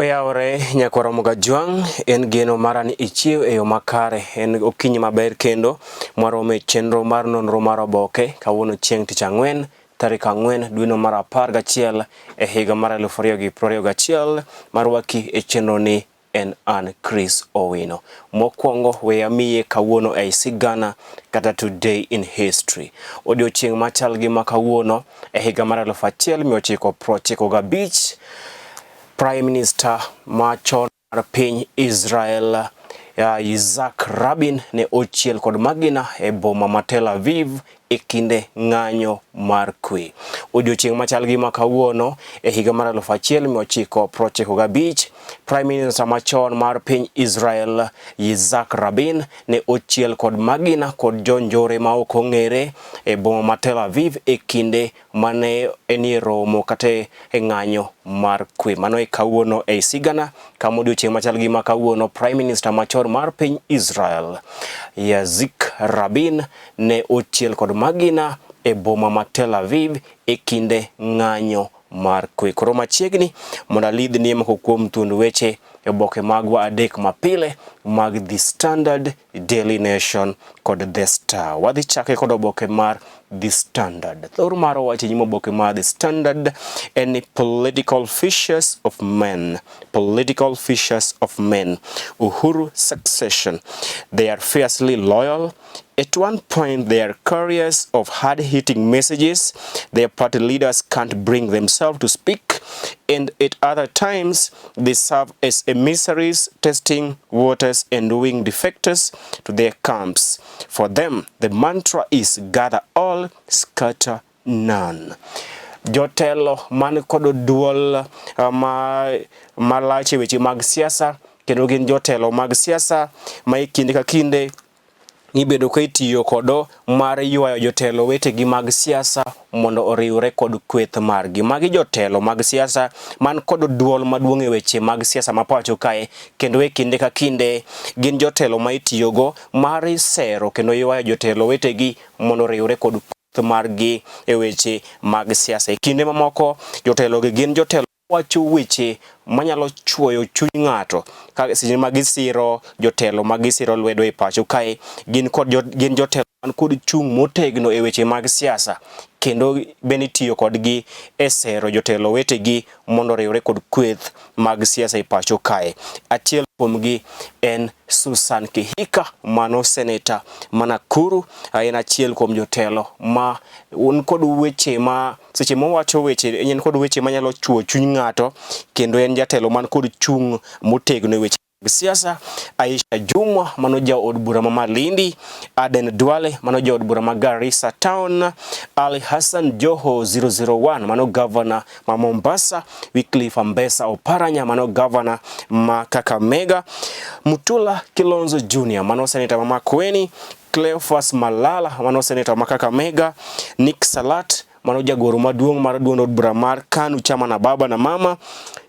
Oyaore nyakoro Mugajwang en geno marani ichiew e yo makare en okinyi maber kendo marome chenro mar nonro mar Oboke kawuono chieng' tich ang'wen tarik 4 dweno mar 11 e higa mar 2021 marwaki e chenro ni en an Chris Owino. Mokwongo we amiye kawuono e sigana kata today in history. Odiochieng' machal gi makawuono e higa mar 1995 Prime Minister machon mar piny Israel Isaac Rabin ne ochiel kod magina e boma ma Tel Aviv e kinde ng'anyo mar kwe. Odiochieng' machal gi makawuono e higa mar 1995 Prime Minister machon mar piny Israel Isaac Rabin ne ochiel kod magina kod jonjore ma ok ong'ere e boma ma Tel Aviv e kinde mane enie romo kata e ng'anyo mar kwe. Mano e kawuono e sigana kama odiochieng' machal gi makawuono Prime Minister machon mar piny Israel Isaac Rabin ne ochiel kod magina e boma ma Tel Aviv e kinde ng'anyo mar kwe. Koro machiegni mondo alidh ni moko kuom thund weche e oboke magwa adek mapile mag The Standard, Daily Nation kod The Star. Wadhi chake kod oboke mar The Standard. Thor mar wache nyimo oboke mar The Standard en political fissures of men. Political fissures of men. Uhuru succession. They are fiercely loyal. At one point, they are carriers of hard-hitting messages. Their party leaders can't bring themselves to speak. And at other times, they serve as emissaries, testing waters and wing defectors to their camps. For them, the mantra is gather all, scatter none. Jotelo man kod duol malache weche mag siasa, kendo gin jotelo mag siasa ma kinde ka kinde ibedo ka itiyo kodo mar ywayo jotelo wetegi mag siasa mondo oriwre kod kweth margi. Magi jotelo mag siasa man kod duol maduong' e weche mag siasa ma pacho kae, kendo e kinde ka kinde gin jotelo ma itiyogo mar sero kendo ywayo jotelo wetegi mondo oriwre kod kweth margi e weche mag siasa. E kinde mamoko jotelo gi gin jotelo wacho weche manyalo chuoyo chuny ng'ato ka seche magisiro jotelo magisiro lwedo e pacho kae gin jotelo man kod chung' motegno e weche mag siasa, kendo bende tiyo kodgi e sero jotelo wetegi mondo riwre kod kweth mag siasa e pacho kae. Achiel kuomgi en Susan Kihika, mano seneta Manakuru. En achiel kuom jotelo ma un kod weche ma seche mowacho weche en kod weche manyalo chuo chuny ng'ato, kendo en jatelo man kod chung' motegno e weche siasa. Aisha Jumwa, mano ja od bura ma Malindi. Aden Duale, mano ja od bura ma Garissa Town. Ali Hassan Joho 001, mano governor ma Mombasa. Wycliffe Ambassa Oparanya, mano governor ma Kakamega. Mutula Kilonzo Jr., mano senator ma Makueni. Cleophas Malala, mano senator ma Kakamega. Nick Salat, mano jagoro maduong' mar duond od bura mar KANU chama na baba na mama.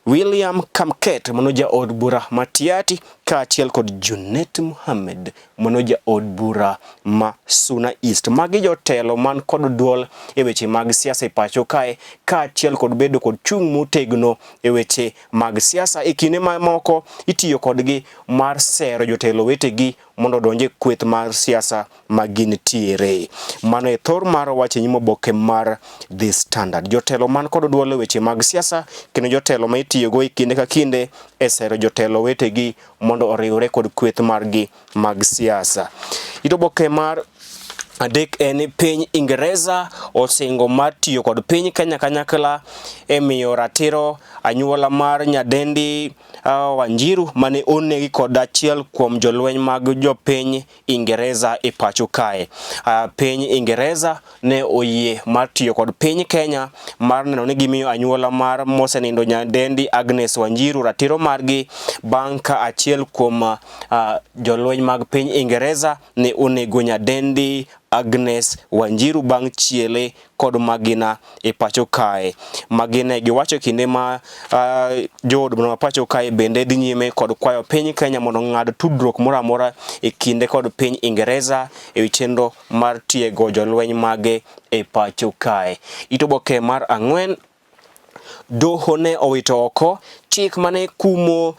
William Kamket, mano ja od bura Matiati, kaachiel kod Junet Mohammed, mano ja od bura ma Suna East. Magi jotelo man kod duol e weche mag siasa e pacho kae, kaachiel kod bedo kod chung' motegno e weche mag siasa. E kinde mamoko itiyo kodgi mar sero jotelo wetegi mondo donje kweth mar siasa magin tiere. Mano e thor mar wache nyimo oboke mar The Standard. Jotelo man kod duol e weche mag siasa, kendo jotelo ma itiyogo e kinde ka kinde e sero jotelo wetegi mondo oriwre kod kweth margi mag siasa. Oboke mar adek en piny Ingereza osingo mar tiyo kod piny Kenya kanyakla e miyo ratiro anyuola mar nyadendi Wanjiru mane onegi kod achiel kuom jolweny mag jopiny Ingereza e pacho kae. Piny Ingereza ne oyie mar tiyo kod piny Kenya mar neno ni gimiyo anyuola mar mosenindo nyadendi Agnes Wanjiru ratiro margi bang' ka achiel kuom jolweny mag piny Ingereza ne onego nyadendi Agnes Wanjiru bang' chiele kod magina e pacho kae. Magina giwacho kinde ma jood bura ma pacho kae bende dhi nyime kod kwayo piny Kenya mondo ng'ad tudruok moro amora e kinde kod piny Ingereza e chenro mar tiego jolweny mage e pacho kae. Oboke mar 4 doho ne owito oko chik mane kumo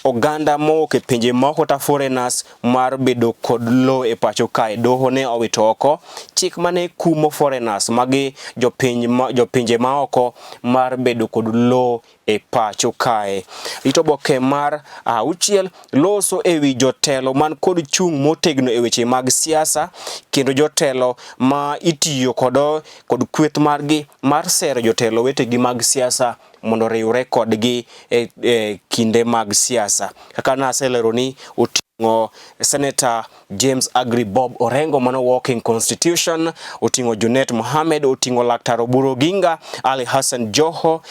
oganda mo ke pinje moko ta foreigners mar bedo kod lo e pacho kae. Doho ne owito oko chik mane kumo foreigners magi jopinje maoko mar bedo kod lo e pacho kae. Ito oboke mar auchiel loso ewi jotelo man kod chung motegno e weche mag siasa kendo jotelo ma itiyo kod kweth margi mar sero jotelo wetegi mag siasa mondo riwre kodgi e kinde mag siasa. Kaka naselero ni otingo Senator James Agri Bob Orengo mano Walking Constitution, otingo Junet Mohamed, otingo Laktar Oburu Ginga, Ali Hassan Joho,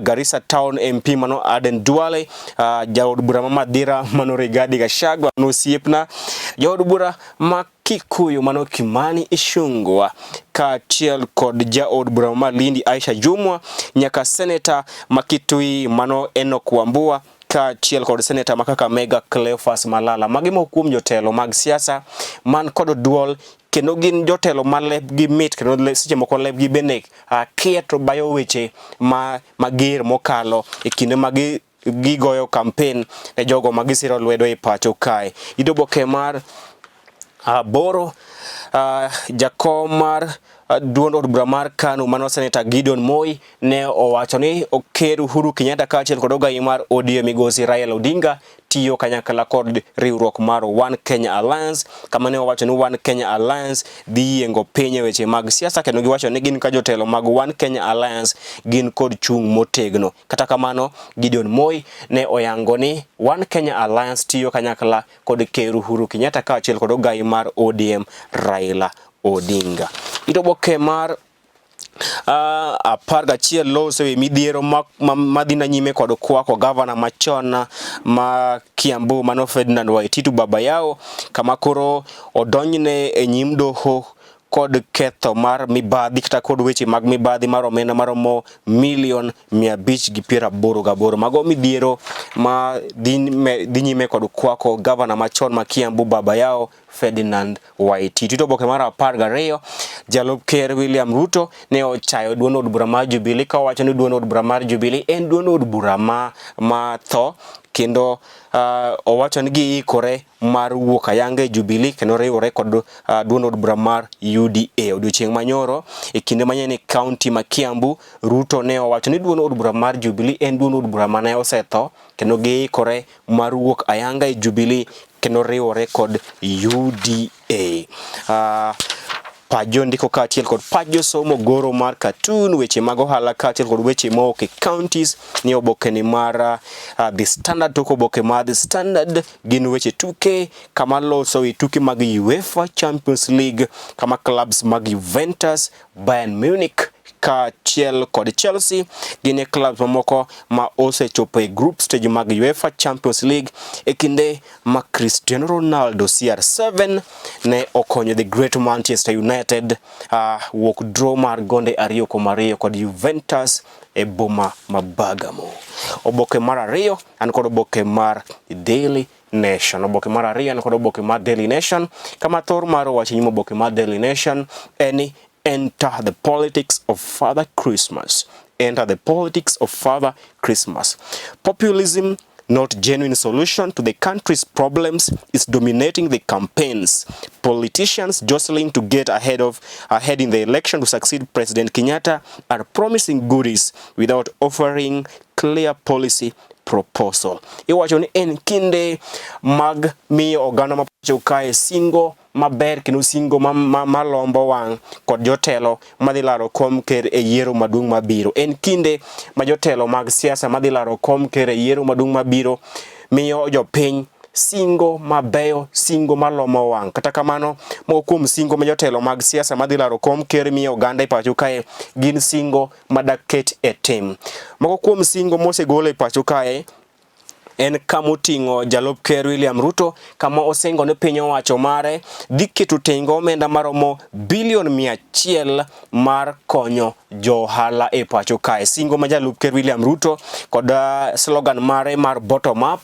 Garissa Town MP mano Aden Duale, Jaod Bura Madira mano Rigadi Gachagua no siepna, Jaod Bura Kikuyu mano Kimani Ichung'wah kaachiel kod jaod bura ma Lindi Aisha Jumwa, nyaka Senator Makitui mano Enoch Wambua kaachiel kod Senator ma Kakamega Cleophas Malala. Magi mokuom jotelo mag siasa man kod duol kendo gin jotelo ma lebgi mit kendo seche moko lebgi bende kieto bayo weche mager mokalo e kinde magi gigoyo campaign e jogo magisiro lwedo e pacho kae. Oboke mar Boro jakom mar duond od bura mar KANU mano Senator Gideon Moi ne owacho ni oker Uhuru Kenyatta kaachiel kod ogai mar ODM migosi Raila Odinga tiyo kanyakla kod riwruok mar One Kenya Alliance, kama ne owacho ni One Kenya Alliance dhi yengo piny e weche mag siasa kendo giwacho ni gin ka jotelo mag One Kenya Alliance gin kod chung motegno. Kata kamano Gideon Moi ne oyango ni One Kenya Alliance tiyo kanyakla kod ker Uhuru Kenyatta kaachiel kod ogai mar ODM Raila Odinga. Oboke mar apar gachiel loso e midhiero madhina nyime kod kwako gavana machon ma Kiambu mano Ferdinand Waititu Babayao, kama koro odonjne e nyim doho kod ketho mar mibadhi kata kod weche mag mibadhi mar omenda maromo $588,000. Mago midhiero ma dhi nyime kod kwako gavana machon ma Kiambu Babayao Ferdinand Waititu. Oboke mar 12 jalup ker William Ruto ne ochayo duond od bura mar Jubilee ka wacho ni duond od bura mar Jubilee en duond od bura ma tho kendo owacho ni giikore mar wuok ayanga e Jubilee kendo riwore kod duond od bura mar UDA. Odiochieng' manyoro e kinde manyien e kaunti ma Kiambu, Ruto ne owacho ni duond od bura mar Jubilee en duond od bura mane osetho kendo giikore mar wuok ayanga e Jubilee kendo riwore kod UDA. Pajo ndiko kaachiel kod pajo somo goro mar cartoon weche mag ohala kaachiel kod weche moke counties ni oboke ni mar The Standard. Toko oboke mar The Standard gin weche tuke kama loso e tuke mag UEFA Champions League kama clubs mag Juventus, Bayern Munich kaachiel kod Chelsea gine clubs mamoko ma osechopo e group stage mag UEFA Champions League e kinde ma Cristiano Ronaldo CR7 ne okonyo the great Manchester United wuok draw mar gonde 2-2 kod Juventus e boma ma Bergamo. Oboke mar 2 an kod oboke mar Daily Nation. Oboke mar 2 an kod oboke mar Daily Nation kama thor mar wacho nyimo oboke mar Daily Nation eni enter the politics of Father Christmas. Enter the politics of Father Christmas. Populism, not genuine solution to the country's problems, is dominating the campaigns. Politicians jostling to get ahead in the election to succeed President Kenyatta are promising goodies without offering clear policy proposal. Iwacho ni en kinde mag mi oganda mapacho kae singo maber kendo singo malombo wang kod jotelo madhilaro kom ker e yiero maduong' mabiro. En kinde ma jotelo mag siasa madhilaro kom ker e yiero maduong' mabiro miyo jopiny singo mabeyo, singo malomo wang. Kata kamano moko kuom singo ma jotelo mag siasa madhilaro kom ker miyo oganda e pacho kae gin singo madaket e tim. Moko kuom singo mosegol e pacho kae en kamoting'o jalup ker William Ruto kama osingo ne piny owacho mare dhi keto tengo omenda maromo bilion 100 mar konyo johala e pacho kae. Singo ma jalup ker William Ruto kod slogan mare mar bottom up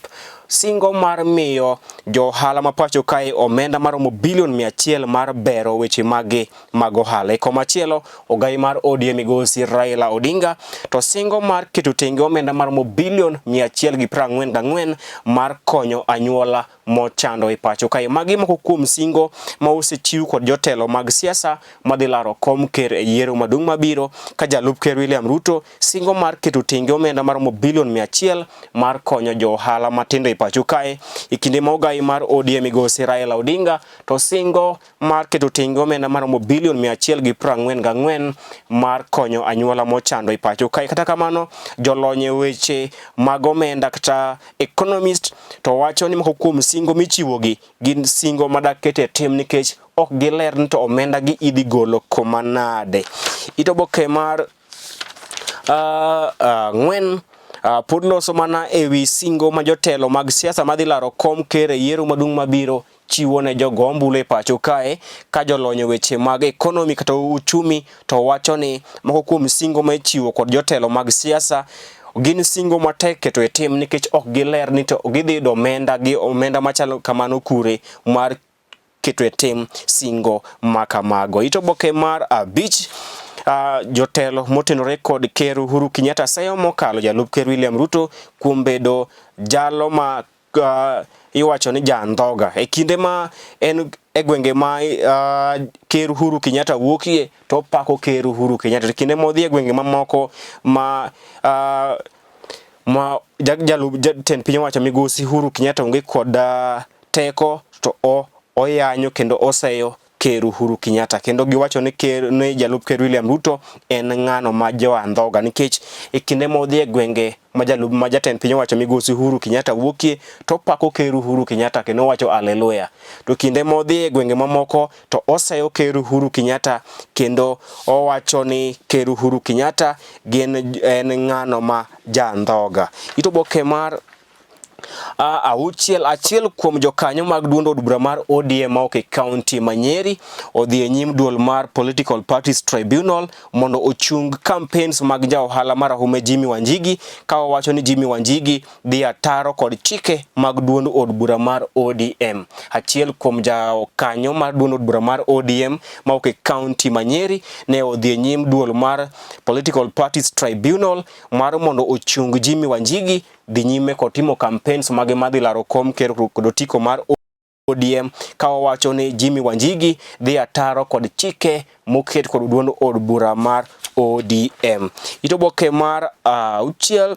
singo mar miyo johala ma pacho kae omenda maromo bilion 100 mar bero weche mag ohala. Komachielo, ogai mar ODM migosi Raila Odinga to singo mar keto tenge omenda maromo bilion 144 mar konyo anyuola mochando e pacho kae. Magi moko kuom singo ma osechiw kod jotelo mag siasa madhi laro kom ker e yiero maduong' mabiro ka jalup ker William Ruto singo mar keto tenge omenda maromo bilion 100 mar konyo jo ohala matindo e pacho kae. E kinde ma ogai mar ODM migosi Raila Odinga to singo mar keto tenge omenda maromo bilion 144 mar konyo anyuola mochando e pacho kae. Kata kamano, jolony e weche mag omenda kata economist to wacho ni moko kuom singo michiwogi gin singo madakete tim nikech ok giler ni to omenda gi idhi golo komanade. Oboke mar ng'wen pod loso mana ewi singo ma jotelo mag siasa madhi laro kom ker e yiero maduong' mabiro chiwo ne jogo ombulu e pacho kae, ka jolony weche mag ekonomi kata uchumi to wacho ni moko kuom singo ma ichiwo kod jotelo mag siasa gin singo matek keto e tim nikech ok giler ni to gidhi yudo omenda machalo kamano kure mar keto e tim singo makamago. Oboke mar 5 jotelo motenore kod ker Uhuru Kenyatta sayo mokalo jalup ker William Ruto kuom bedo jalo ma iwacho ni jandhoga e kinde ma en e gwenge ma ker Uhuru Kenyatta wuokie to pako ker Uhuru Kenyatta. Kinde modhi e gwenge mamoko ma jatend piny owacho migosi Uhuru Kenyatta onge kod teko to oyanyo kendo oseyo ker Uhuru Kenyatta, kendo giwacho ni jalup ker William Ruto en ng'ano ma joandhoga nikech e kinde modhi e gwenge ma jatend piny owacho migosi Uhuru Kenyatta wuokie to pako ker Uhuru Kenyatta kendo wacho haleluya. To kinde modhi e gwenge mamoko to oseyo ker Uhuru Kenyatta kendo owacho ni ker Uhuru Kenyatta en ng'ano ma jandhoga. Oboke mar achiel kuom jokanyo mag duond od bura mar ODM ma e kaunti ma Nyeri odhi e nyim duol mar Political Parties Tribunal mondo ochung campaigns mag ja ohala marahuma Jimmy Wanjigi, ka wacho ni Jimmy Wanjigi dhi ataro kod chike mag duond od bura mar ODM. Achiel kuom jokanyo mar duond od bura mar ODM ma e kaunti ma Nyeri ne odhi e nyim duol mar Political Parties Tribunal mar mondo ochung Jimmy Wanjigi dhi nyime kod timo campaigns mage madhi laro kom ker kod otiko mar ODM, ka wacho ni Jimmy Wanjigi dhi ataro kod chike moket kod duond od bura mar ODM. Oboke mar 6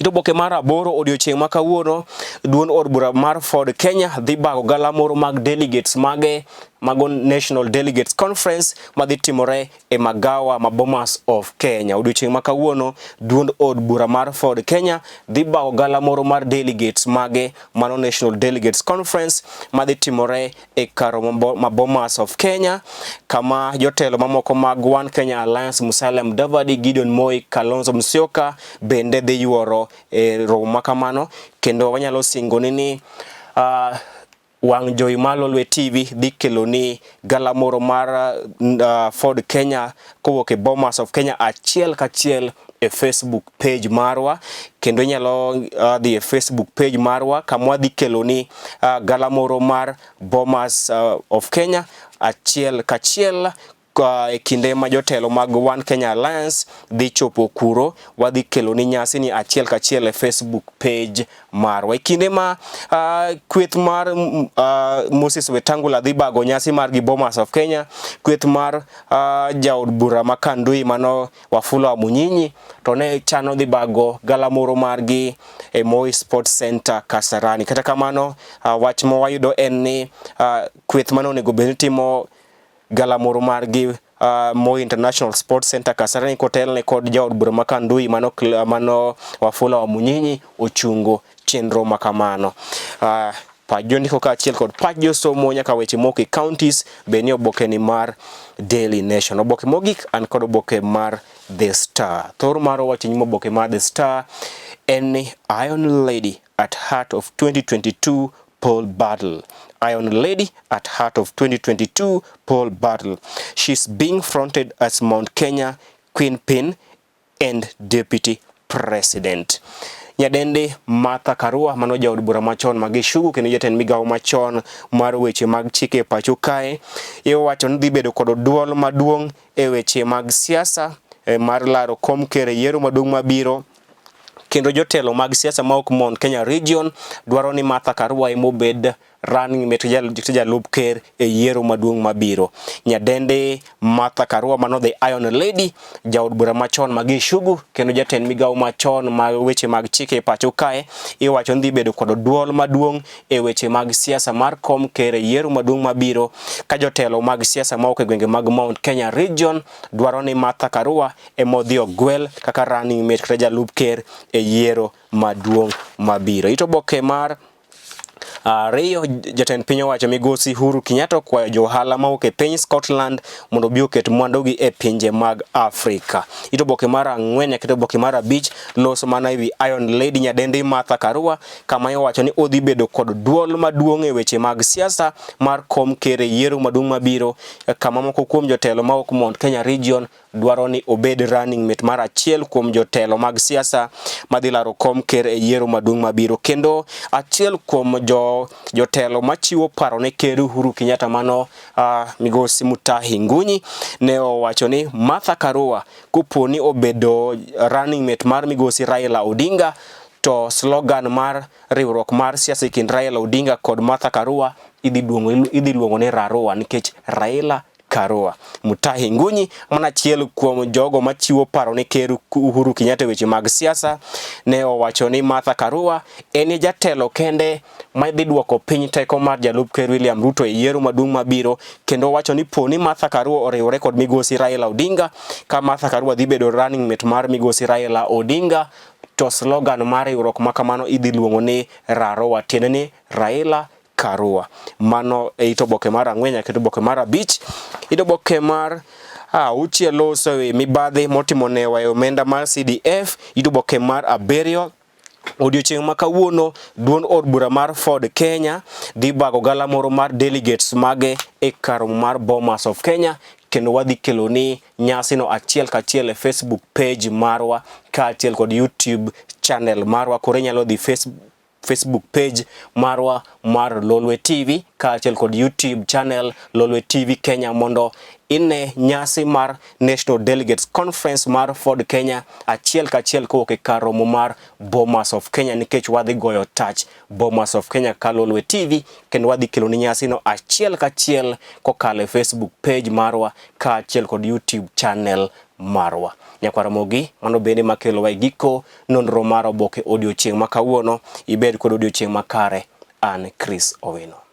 Oboke mar 8 odiochieng' ma kawuono duond od bura mar Ford Kenya dhi bago galamoro mag delegates mago National Delegates Conference madhi timore e magawa ma Bomas of Kenya. Odiochieng' ma kawuono duond od bura mar Ford Kenya dhi bago galamoro mar delegates mano National Delegates Conference madhi timore e karo ma Bomas of Kenya, kama jotelo mamoko mag One Kenya Alliance Musalia Mudavadi, Gideon Moi, Kalonzo Musyoka bende dhi yuoro e romo makamano, kendo wanyalo singoni ni wang' jowi mar Lolwe TV dhi keloni galamoro mar Ford Kenya kowuok e Bomas of Kenya achiel kachiel e Facebook page marwa, kendo inyalo dhi e Facebook page marwa kama wadhi keloni galamoro mar Bomas of Kenya achiel kachiel e kinde ma jotelo mag One Kenya Alliance dhi chopo kuro. Wadhi keloni nyasi ni achiel kachiel e Facebook page marwa. E kinde ma kweth mar Moses Wetangula dhi bago nyasi mar gi Bomas of Kenya, kweth mar jaod bura ma Kandui mano Wafula wa Munyinyi to ne chano dhi bago galamoro margi e Moi Sports Center Kasarani. Kata kamano wach ma wayudo en ni kweth mano onego bed ni timo galamoro margi Moi International Sports Center Kasarani kotelne kod jaod bura ma Kandui mano Wafula wa Munyinyi ochungo chenro makamano. Pajondiko ka achiel kod pach josomo nyaka weche moko e counties beni oboke ni mar Daily Nation. Oboke mogik an kod oboke mar The Star. Thor maro wacho nyimo oboke mar The Star en ni Iron Lady at heart of 2022 poll battle. Iron Lady at heart of 2022 poll battle. She's being fronted as Mount Kenya Queen Pin and Deputy President. Nyadende Martha Karua mano jaod bura machon magishugu kendo jatend migawo machon mar weche mag chike pacho kae iwacho ni dhi bedo kod duol maduong' e weche mag siasa mar laro kom ker yiero maduong' mabiro. Kendo jotelo mag siasa ma ok mon Kenya region dwaro ni Martha Karua imobed running mate jalup ker e yiero maduong' mabiro. Nyadende Martha Karua mano the Iron Lady jaod bura machon magishugu kendo jatend migawo machon mag weche mag chike pacho kae iwacho ni dhi bedo kod duol maduong' e weche mag siasa mar kom ker e yiero maduong' mabiro ka jotelo mag siasa ma ok e gwenge mag Mount Kenya region dwaro ni Martha Karua emodhi ogwel kaka running mate kata jalup ker e yiero maduong' mabiro. Ito Oboke mar Rio jatend piny owacho migosi Uhuru Kenyatta kwayo johala ma ok e piny Scotland mondo bi oket mwandugi e pinje mag Afrika. Ito Oboke mar 4 nyaka Oboke mar 5 loso mana ewi Iron Lady nyadende Martha Karua kama iwacho ni odhi bedo kod duol maduong' e weche mag siasa mar kom ker e yiero maduong' mabiro kama moko kuom jotelo ma ok Mount Kenya region dwaro ni obed running mate mar achiel kuom jotelo mag siasa madhi laro kom ker e yiero maduong' mabiro. Kendo achiel kuom jotelo machiwo paro ne ker Uhuru Kenyatta mano migosi Mutahi Ngunyi ne owacho ni Martha Karua kuponi obedo running mate mar migosi Raila Odinga to slogan mar riwruok mar siasa kind Raila Odinga kod Martha Karua idhi luongo ni Rarua nikech Raila Karua. Mutahi Ngunyi mana achiel kuom jogo machiwo paro ne ker Uhuru Kenyatta weche mag siasa ne owacho ni Martha Karua en jatelo kende ma dhi duoko piny teko mar jalup ker William Ruto e yiero maduong' mabiro kendo wacho ni poni Martha Karua oriwore kod migosi Raila Odinga ka Martha Karua dhi bedo running mate mar migosi Raila Odinga to slogan mar riwruok makamano idhi luongo ni Rarua tiende ni Raila Karua. Mano Ito Oboke mar 4 nyaka Oboke mar 5. Ito Oboke mar auchiel loso mibadhi motimo ne wayo omenda mar CDF. Ito Oboke mar 7 odiochieng' ma kawuono duond od bura mar Ford Kenya dhi bago gala moro mar delegates mage e kar mar Bomas of Kenya kendo wadhi kelo ni nyasi no achiel kachiel e Facebook page marwa ka achiel kod YouTube channel marwa. Koro nyalo dhi Facebook page marwa mar Lolwe TV ka achiel kod YouTube channel Lolwe TV Kenya mondo ine nyasi mar National Delegates Conference mar Ford Kenya achiel kachiel kowuok e kar romo mar Bomas of Kenya nikech wadhi goyo touch Bomas of Kenya ka Lolwe TV kendo wadhi kelo ni nyasi no achiel kachiel kokalo e Facebook page marwa ka achiel kod YouTube channel marwa. Nyakwaramogi mano bende makelo wa giko nonro mar Oboke odiochieng' ma kawuono. Ibed kod odiochieng' makare. An Chris Owino.